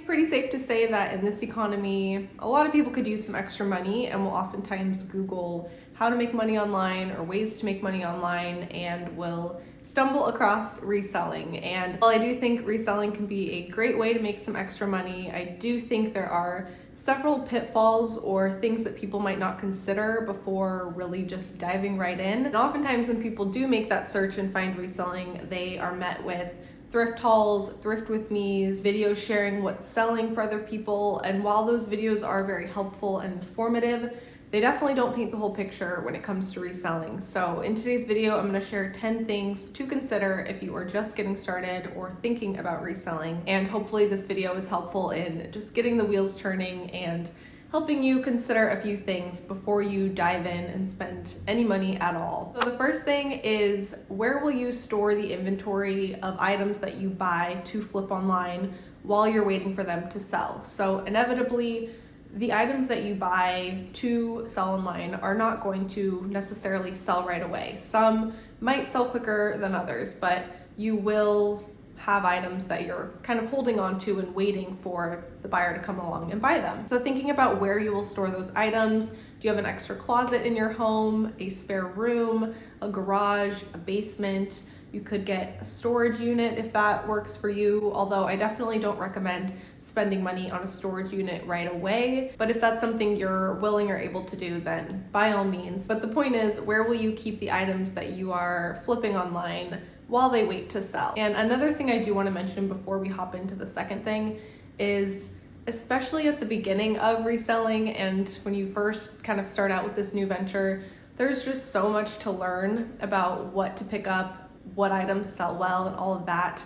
pretty safe to say that in this economy, a lot of people could use some extra money and will oftentimes Google how to make money online or ways to make money online and will stumble across reselling. And while I do think reselling can be a great way to make some extra money, I do think there are several pitfalls or things that people might not consider before really just diving right in. And oftentimes when people do make that search and find reselling, they are met with thrift hauls, thrift with me's, videos sharing what's selling for other people. And while those videos are very helpful and informative, they definitely don't paint the whole picture when it comes to reselling. So in today's video, I'm going to share 10 things to consider if you are just getting started or thinking about reselling. And hopefully this video is helpful in just getting the wheels turning and helping you consider a few things before you dive in and spend any money at all. So the first thing is, where will you store the inventory of items that you buy to flip online while you're waiting for them to sell? So inevitably, the items that you buy to sell online are not going to necessarily sell right away. Some might sell quicker than others, but you will have items that you're kind of holding on to and waiting for the buyer to come along and buy them. So thinking about where you will store those items, do you have an extra closet in your home, a spare room, a garage, a basement? You could get a storage unit if that works for you, although I definitely don't recommend spending money on a storage unit right away. But if that's something you're willing or able to do, then by all means. But the point is, where will you keep the items that you are flipping online while they wait to sell? And another thing I do want to mention before we hop into the second thing is, especially at the beginning of reselling and when you first kind of start out with this new venture, there's just so much to learn about what to pick up, what items sell well, and all of that.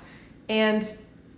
And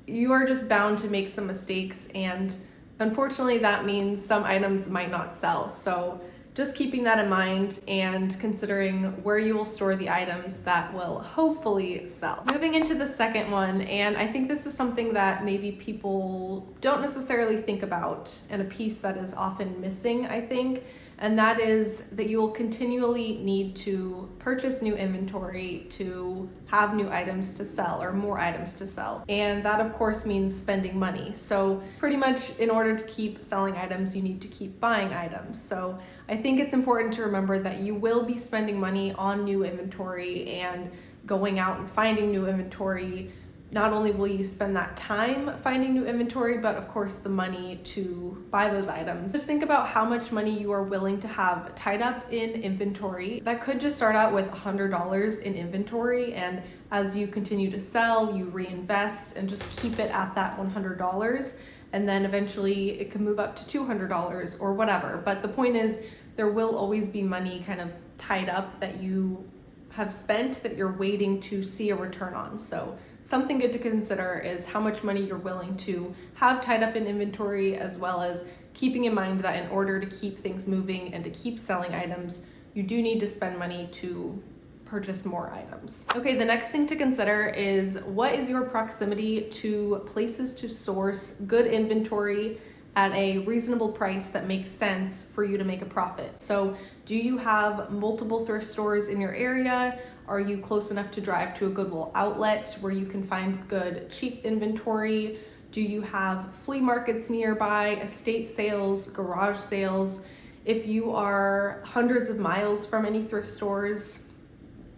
you are just bound to make some mistakes, and unfortunately that means some items might not sell. So just keeping that in mind and considering where you will store the items that will hopefully sell. Moving into the second one, and I think this is something that maybe people don't necessarily think about, and a piece that is often missing, I think, and that is that you will continually need to purchase new inventory to have new items to sell or more items to sell. And that of course means spending money. So pretty much in order to keep selling items, you need to keep buying items. So I think it's important to remember that you will be spending money on new inventory and going out and finding new inventory. Not only will you spend that time finding new inventory, but of course the money to buy those items. Just think about how much money you are willing to have tied up in inventory. That could just start out with $100 in inventory, and as you continue to sell, you reinvest and just keep it at that $100, and then eventually it can move up to $200 or whatever. But the point is, there will always be money kind of tied up that you have spent that you're waiting to see a return on. So something good to consider is how much money you're willing to have tied up in inventory, as well as keeping in mind that in order to keep things moving and to keep selling items, you do need to spend money to purchase more items. Okay, the next thing to consider is, what is your proximity to places to source good inventory at a reasonable price that makes sense for you to make a profit? So do you have multiple thrift stores in your area? Are you close enough to drive to a Goodwill outlet where you can find good, cheap inventory? Do you have flea markets nearby, estate sales, garage sales? If you are hundreds of miles from any thrift stores,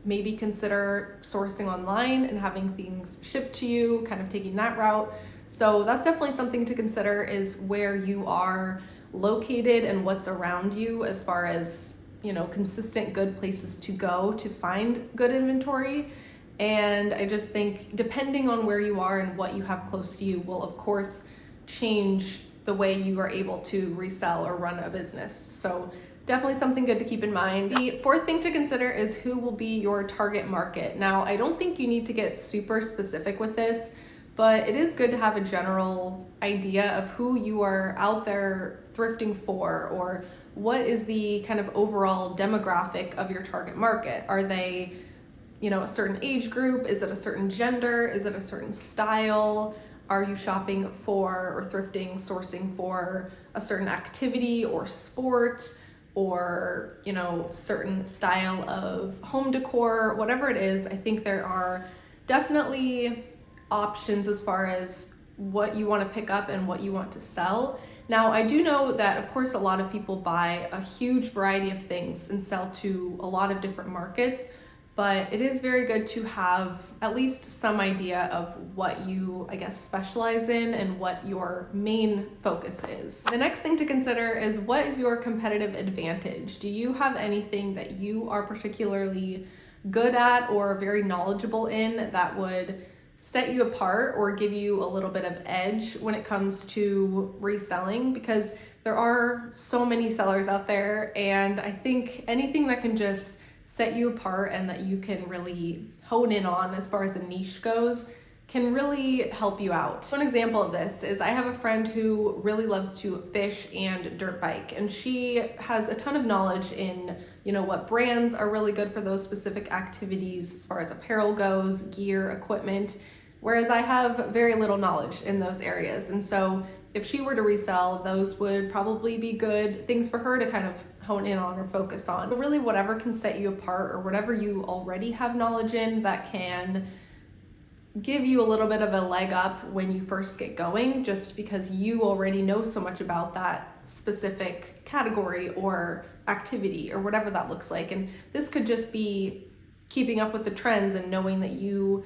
maybe consider sourcing online and having things shipped to you, kind of taking that route. So that's definitely something to consider, is where you are located and what's around you as far as, you know, consistent good places to go to find good inventory. And I just think depending on where you are and what you have close to you will of course change the way you are able to resell or run a business. So definitely something good to keep in mind. The fourth thing to consider is who will be your target market. Now, I don't think you need to get super specific with this, but it is good to have a general idea of who you are out there thrifting for, or what is the kind of overall demographic of your target market. Are they, you know, a certain age group? Is it a certain gender? Is it a certain style? Are you shopping for or thrifting, sourcing for a certain activity or sport, or, you know, certain style of home decor? Whatever it is, I think there are definitely options as far as what you want to pick up and what you want to sell. Now, I do know that, of course, a lot of people buy a huge variety of things and sell to a lot of different markets, but it is very good to have at least some idea of what you, I guess, specialize in and what your main focus is. The next thing to consider is, what is your competitive advantage? Do you have anything that you are particularly good at or very knowledgeable in that would set you apart or give you a little bit of edge when it comes to reselling? Because there are so many sellers out there, and I think anything that can just set you apart and that you can really hone in on as far as a niche goes can really help you out. One example of this is, I have a friend who really loves to fish and dirt bike, and she has a ton of knowledge in, what brands are really good for those specific activities as far as apparel goes, gear, equipment, whereas I have very little knowledge in those areas. And so if she were to resell, those would probably be good things for her to kind of hone in on or focus on. So really, whatever can set you apart or whatever you already have knowledge in that can give you a little bit of a leg up when you first get going, just because you already know so much about that specific category or activity or whatever that looks like. And this could just be keeping up with the trends and knowing that you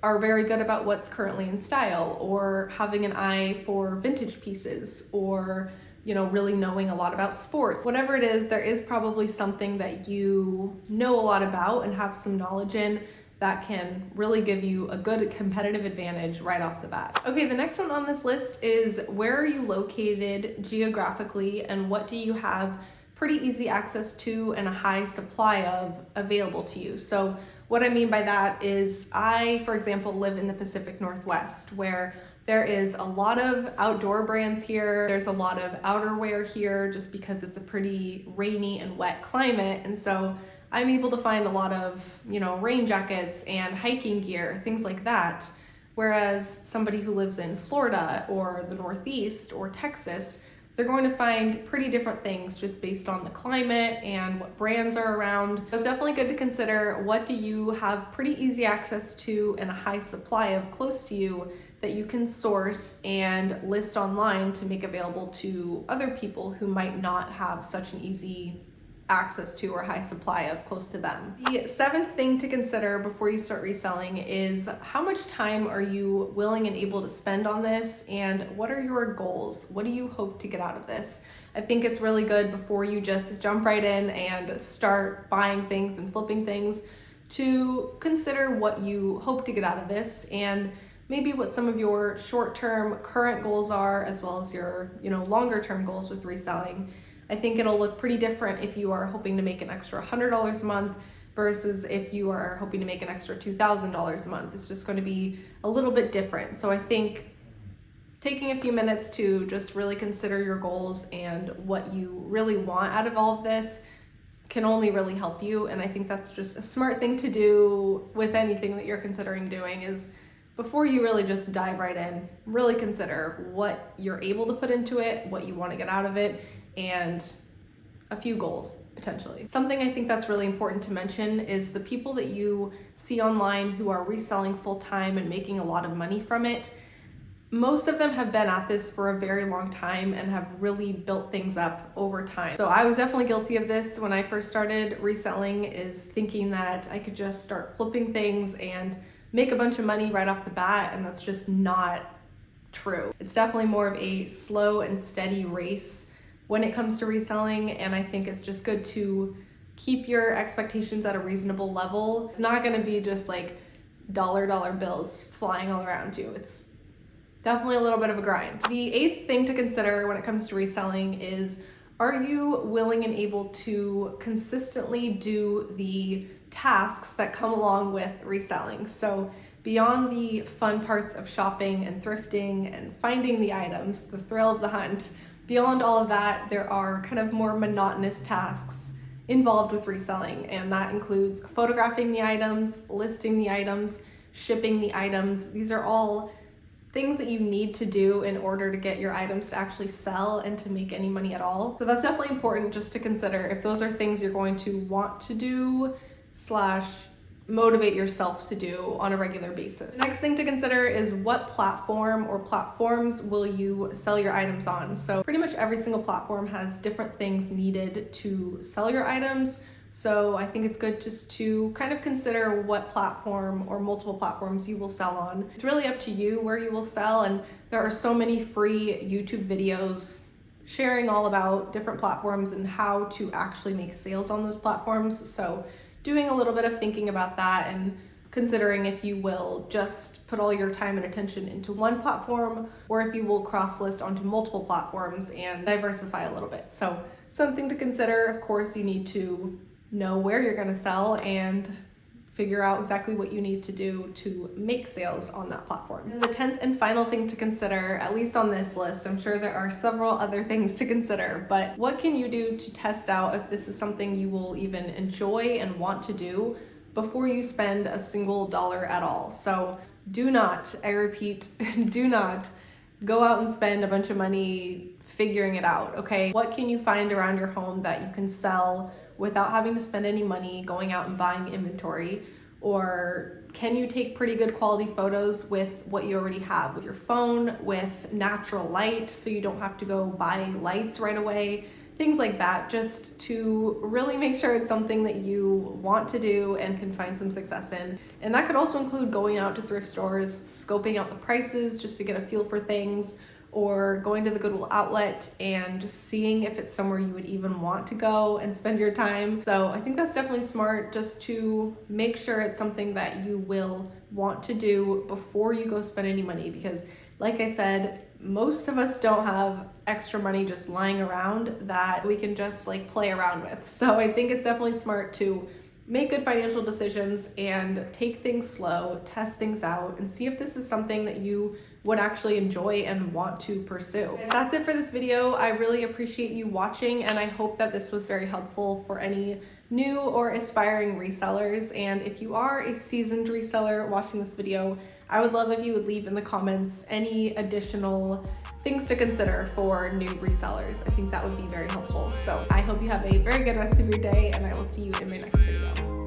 are very good about what's currently in style, or having an eye for vintage pieces, or really knowing a lot about sports. Whatever it is, there is probably something that you know a lot about and have some knowledge in that can really give you a good competitive advantage right off the bat. Okay, the next one on this list is, where are you located geographically and what do you have pretty easy access to and a high supply of available to you? So what I mean by that is, I, for example, live in the Pacific Northwest, where there is a lot of outdoor brands here. There's a lot of outerwear here just because it's a pretty rainy and wet climate. And so I'm able to find a lot of, rain jackets and hiking gear, things like that. Whereas somebody who lives in Florida or the Northeast or Texas, they're going to find pretty different things just based on the climate and what brands are around. So it's definitely good to consider, what do you have pretty easy access to and a high supply of close to you that you can source and list online to make available to other people who might not have such an easy access to or high supply of close to them. The seventh thing to consider before you start reselling is, how much time are you willing and able to spend on this, and what are your goals? What do you hope to get out of this? I think it's really good, before you just jump right in and start buying things and flipping things, to consider what you hope to get out of this, and maybe what some of your short-term current goals are, as well as your longer-term goals with reselling. I think it'll look pretty different if you are hoping to make an extra $100 a month versus if you are hoping to make an extra $2,000 a month. It's just going to be a little bit different. So I think taking a few minutes to just really consider your goals and what you really want out of all of this can only really help you. And I think that's just a smart thing to do with anything that you're considering doing, is before you really just dive right in, really consider what you're able to put into it, what you want to get out of it, and a few goals potentially. Something I think that's really important to mention is, the people that you see online who are reselling full time and making a lot of money from it, most of them have been at this for a very long time and have really built things up over time. So I was definitely guilty of this when I first started reselling, is thinking that I could just start flipping things and make a bunch of money right off the bat, and that's just not true. It's definitely more of a slow and steady race when it comes to reselling, and I think it's just good to keep your expectations at a reasonable level. It's not gonna be just like dollar bills flying all around you. It's definitely a little bit of a grind. The eighth thing to consider when it comes to reselling is, are you willing and able to consistently do the tasks that come along with reselling? So beyond the fun parts of shopping and thrifting and finding the items, the thrill of the hunt, beyond all of that, there are kind of more monotonous tasks involved with reselling, and that includes photographing the items, listing the items, shipping the items. These are all things that you need to do in order to get your items to actually sell and to make any money at all. So that's definitely important just to consider if those are things you're going to want to do / motivate yourself to do on a regular basis. The next thing to consider is what platform or platforms will you sell your items on. So pretty much every single platform has different things needed to sell your items. So I think it's good just to kind of consider what platform or multiple platforms you will sell on. It's really up to you where you will sell, and there are so many free YouTube videos sharing all about different platforms and how to actually make sales on those platforms. So doing a little bit of thinking about that and considering if you will just put all your time and attention into one platform or if you will cross list onto multiple platforms and diversify a little bit. So something to consider. Of course, you need to know where you're going to sell and figure out exactly what you need to do to make sales on that platform. And the 10th and final thing to consider, at least on this list, I'm sure there are several other things to consider, but what can you do to test out if this is something you will even enjoy and want to do before you spend a single dollar at all? So do not, I repeat, do not go out and spend a bunch of money figuring it out, okay? What can you find around your home that you can sell without having to spend any money going out and buying inventory? Or can you take pretty good quality photos with what you already have, with your phone, with natural light, so you don't have to go buy lights right away? Things like that, just to really make sure it's something that you want to do and can find some success in. And that could also include going out to thrift stores, scoping out the prices just to get a feel for things, or going to the Goodwill outlet and just seeing if it's somewhere you would even want to go and spend your time. So I think that's definitely smart, just to make sure it's something that you will want to do before you go spend any money, because like I said, most of us don't have extra money just lying around that we can just like play around with. So I think it's definitely smart to make good financial decisions and take things slow, test things out, and see if this is something that you would actually enjoy and want to pursue. That's it for this video. I really appreciate you watching, and I hope that this was very helpful for any new or aspiring resellers. And if you are a seasoned reseller watching this video, I would love if you would leave in the comments any additional things to consider for new resellers. I think that would be very helpful. So I hope you have a very good rest of your day, and I will see you in my next video.